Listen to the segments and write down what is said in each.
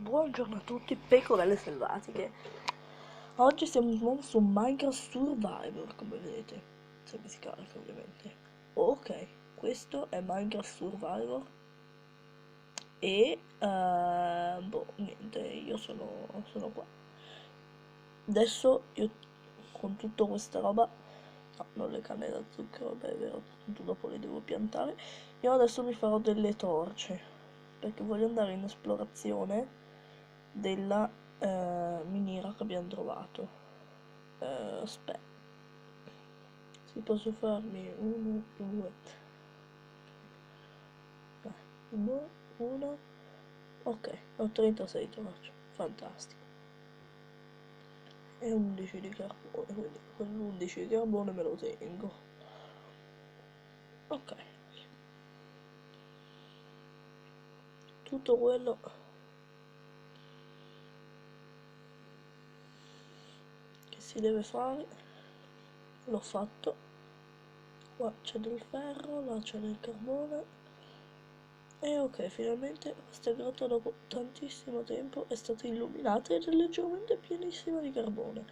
Buongiorno a tutti, pecorelle selvatiche. Oggi siamo di nuovo su Minecraft Survivor, come vedete, se mi si carica ovviamente. Ok, questo è Minecraft Survivor e boh, niente, io sono qua. Adesso io con tutta questa roba, no, non le canne da zucchero, vabbè è vero, tanto dopo le devo piantare. Io adesso mi farò delle torce, perché voglio andare in esplorazione della miniera che abbiamo trovato. Aspetta, si posso farmi uno, due, uno, ok, ho 36 torce, fantastico. E 11 di carbone, quindi quell'11 di carbone me lo tengo. Ok, tutto quello che si deve fare l'ho fatto. Qua c'è del ferro, là c'è del carbone. E ok, finalmente questa grotta dopo tantissimo tempo è stata illuminata ed è leggermente pienissima di carbone.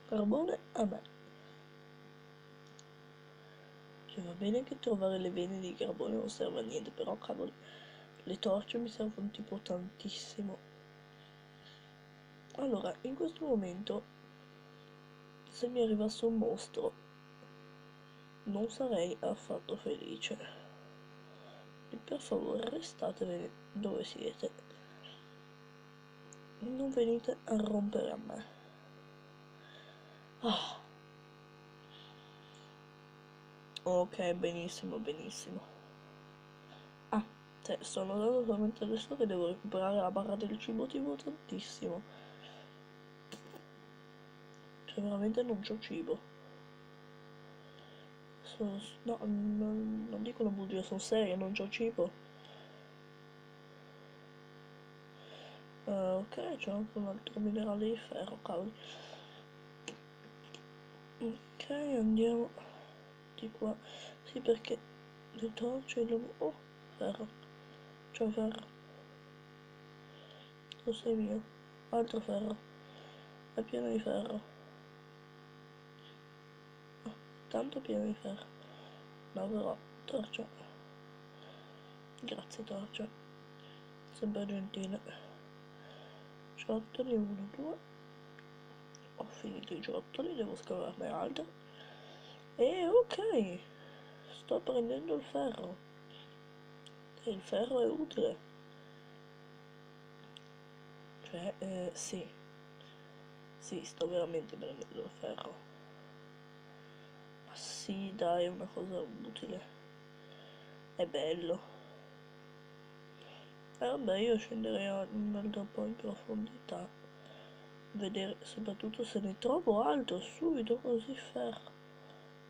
Carbone a me. Cioè va bene che trovare le vene di carbone non serve a niente, però cavolo, le torce mi servono tipo tantissimo. Allora, in questo momento, se mi arrivasse un mostro, non sarei affatto felice. E per favore restatevene dove siete. Non venite a rompere a me. Ah. Ok, benissimo, benissimo. Ah, cioè, sto notando solamente adesso che devo recuperare la barra del cibo tipo tantissimo. Cioè, veramente non c'ho cibo. No, non dico una bugia, sono seria, non c'ho cibo. Ok, c'è anche un altro minerale di ferro, cavoli. Ok, andiamo di qua. Sì, perché le torce oh, ferro. C'è ferro. Lo sei mio. Altro ferro. È pieno di ferro. Oh, tanto pieno di ferro. No, però, torcia. Grazie, torcia. Sempre gentile. Ciottoli, 1, 2. Ho finito i ciottoli, devo scavarne altri. E ok, sto prendendo il ferro. E il ferro è utile. Cioè, sì. Sì, sto veramente prendendo il ferro. Ma sì, dai, è una cosa utile. È bello. E vabbè, io scenderei un altro po' in profondità. Vedere soprattutto se ne trovo altro subito così ferro.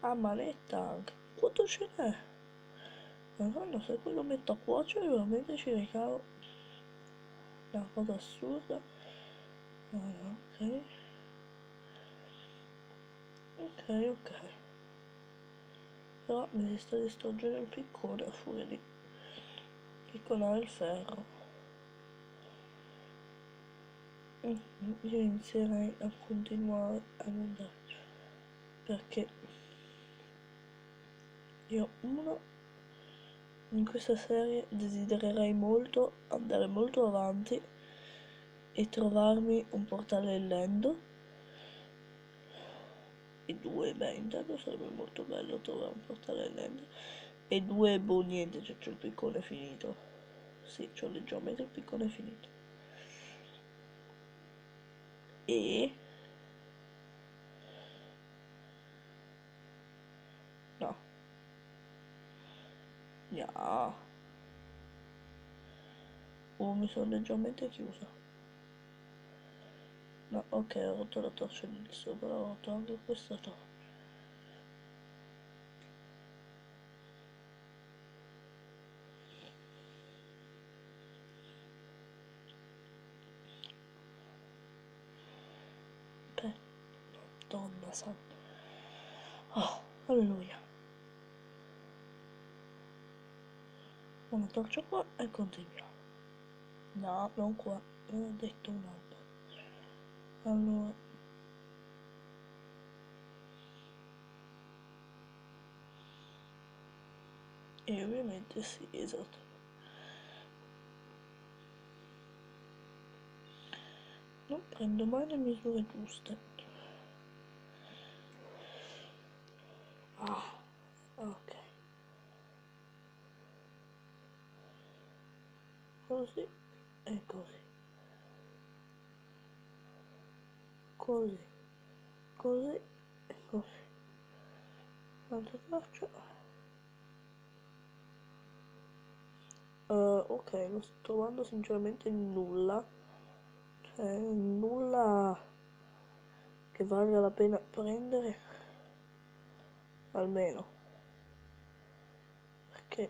Ah, manetta anche. Quanto ce n'è? Madonna, se poi lo metto a cuocere veramente ci ricavo una cosa assurda. Ah, ok. Ok, ok. Però mi si sta distruggendo il piccone a furia di piccolare il ferro. Io inizierei a continuare ad andarci. Perché io uno in questa serie desidererei molto andare molto avanti e trovarmi un portale Lendo. E due, beh, intanto sarebbe molto bello trovare un portale Lendo. E due, boh, niente, c'ho il piccone finito. Sì, c'ho leggermente il piccone finito. E... no, no. Oh, mi sono leggermente chiusa. No, ok, ho rotto la torcia di sopra, ho rotto anche questa torcia. Beh, Madonna santa. Oh, alleluia. Una torcia qua e continuiamo. No, non qua, non ho detto un albero. Allora, e ovviamente sì, esatto. Non prendo mai le misure giuste. Ah, ok. Così e così. Così, così e così. Altra traccia. Ok, non sto trovando sinceramente nulla. Cioè, nulla che valga la pena prendere. Almeno. Perché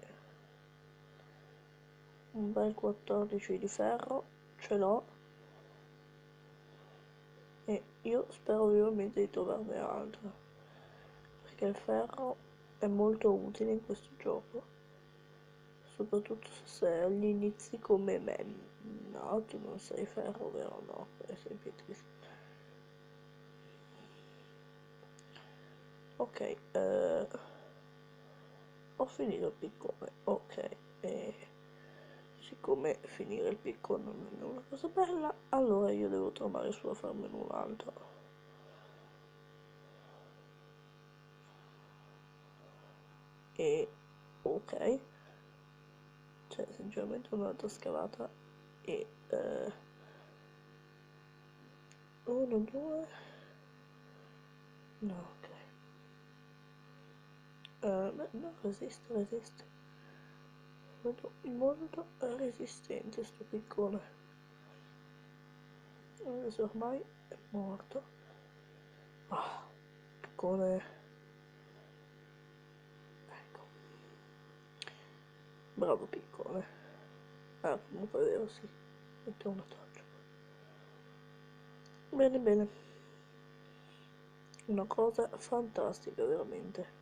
un bel 14 di ferro ce l'ho. E io spero vivamente di trovarne altro. Perché il ferro è molto utile in questo gioco. Soprattutto se sei agli inizi come me. No, tu non sei ferro, vero? No, sei pietrissimo. Ok, ho finito il piccone, ok, e siccome finire il piccone non è una cosa bella, allora io devo tornare su a farmene un altro. E ok, cioè sinceramente un'altra scavata e uno, due, no, ok. Beh, no, resiste. Vedo molto resistente sto piccone. Adesso ormai è morto. Ah, piccone. Ecco. Bravo piccone. Ah, comunque è vero, sì. Metto una torcia. Bene, bene. Una cosa fantastica, veramente.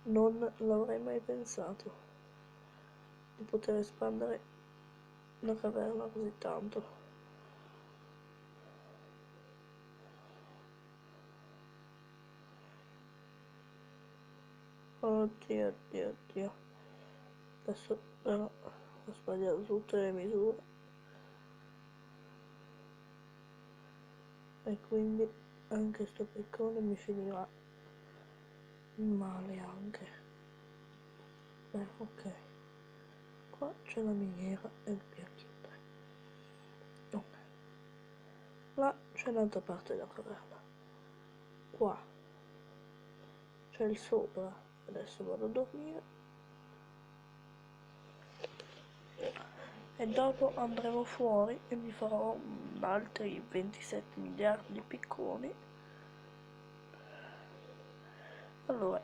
Non l'avrei mai pensato di poter espandere una caverna così tanto. Oddio, oddio, oddio. Adesso però ho sbagliato tutte le misure. E quindi anche sto piccone mi finirà male anche. Beh, ok. Qua c'è la miniera e il bianchino. Ok. Là c'è l'altra parte della caverna. Qua c'è il sopra. Adesso vado a dormire. E dopo andremo fuori e mi farò altri 27 miliardi di picconi. Allora,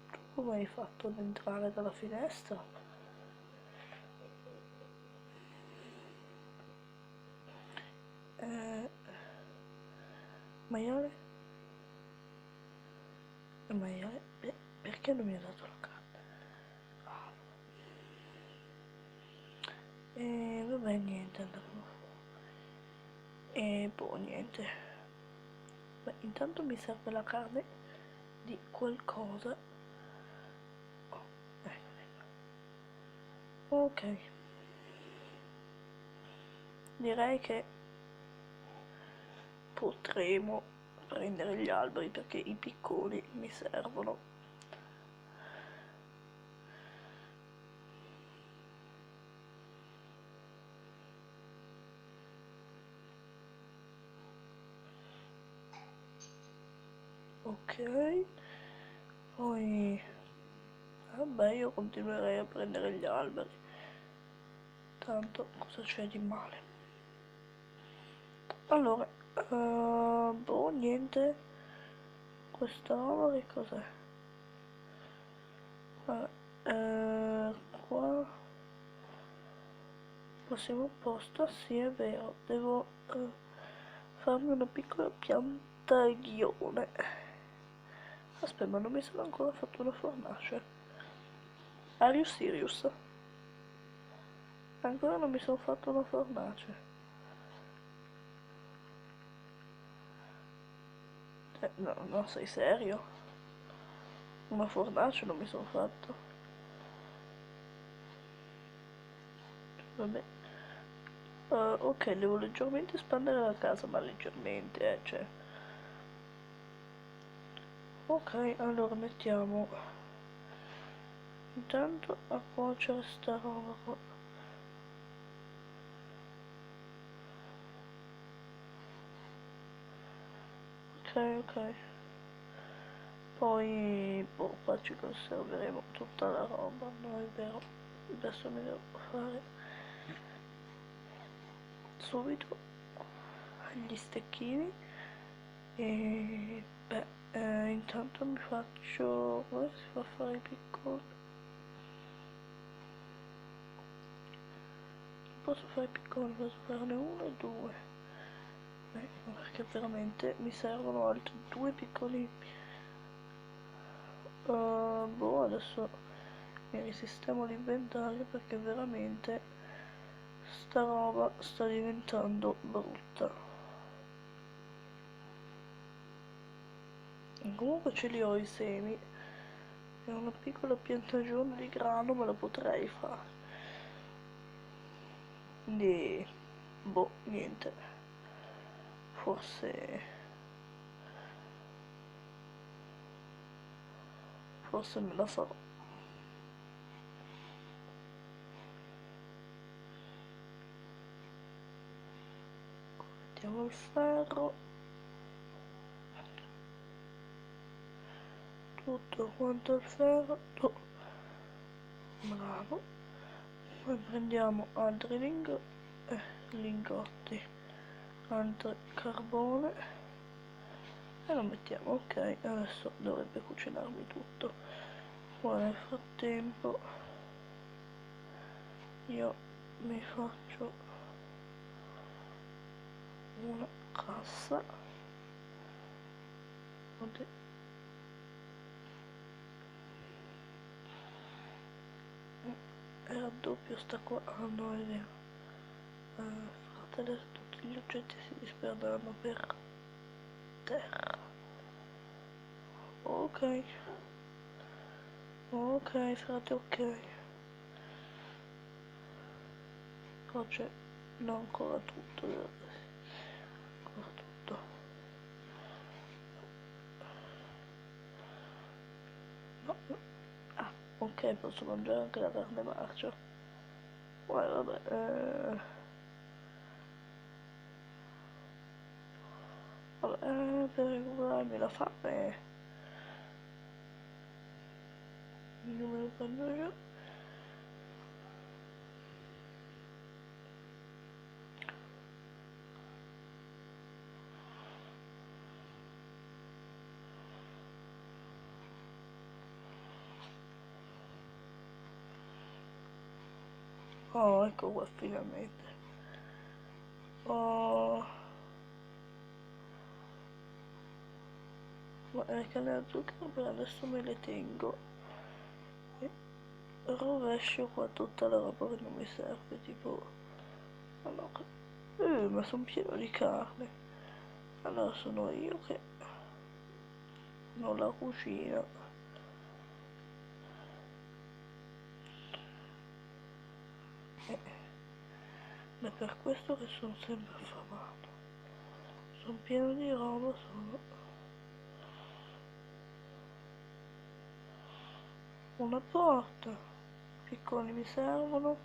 tu come hai fatto ad entrare dalla finestra? Maiale? Maiale? Perché non mi ha dato la carta? Ah. E vabbè, niente, andremo fuori. E boh, niente. Beh, intanto mi serve la carne di qualcosa. Oh, ecco. Ok. Direi che potremo prendere gli alberi perché i piccoli mi servono. Ok, poi vabbè, io continuerei a prendere gli alberi, tanto cosa c'è di male? Allora, boh, niente, questa roba che cos'è? Vabbè, qua prossimo posto, sì è vero, devo farmi una piccola piantagione. Aspetta, ma non mi sono ancora fatto una fornace. Are you serious? Ancora non mi sono fatto una fornace. No, no, sei serio? Una fornace non mi sono fatto. Vabbè. Ok, devo leggermente espandere la casa, ma leggermente, cioè. Ok, allora mettiamo intanto a cuocere sta roba qua. Ok, ok. Poi, boh, qua ci conserveremo tutta la roba, no è vero. Adesso mi devo fare subito gli stecchini e beh, intanto mi faccio, come si fa a fare i piccoli? Non posso fare i piccoli, posso farne uno e due, perché veramente mi servono altri due piccoli. Boh, adesso mi risistemo l'inventario perché veramente sta roba sta diventando brutta. Comunque ce li ho i semi e una piccola piantagione di grano me la potrei fare. Quindi, boh, niente. Forse me la farò. Mettiamo il ferro. Tutto quanto il ferro. Bravo. Poi prendiamo altri lingotti, altro carbone e lo mettiamo. Ok, adesso dovrebbe cucinarmi tutto. Poi nel frattempo io mi faccio una cassa. E raddoppio sta qua. Ah no, è vero. Scusate, adesso tutti gli oggetti si disperderanno per terra. Ok. Ok, frate, ok. Oggi non ancora tutto, ancora tutto. No. Ah, ok, posso mangiare anche la carne marcia. Vabbè, per recuperarmi la fame non me lo prendo giù. Oh, ecco qua finalmente. Oh, ma le canne a zucchero per adesso me le tengo e rovescio qua tutta la roba che non mi serve, tipo allora, ma sono pieno di carne. Allora sono io che non la cucina. È per questo che sono sempre affamato. Sono pieno di roba, sono una porta. I piccoli mi servono,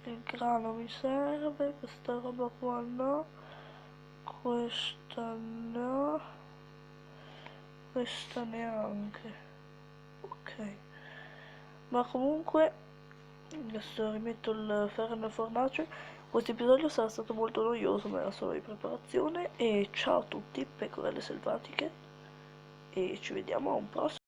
il grano mi serve, questa roba qua no, questa no, questa neanche. Ok, ma comunque adesso rimetto il ferro nella fornace. Questo episodio sarà stato molto noioso, ma era solo di preparazione. E ciao a tutti, pecorelle selvatiche, e ci vediamo a un prossimo.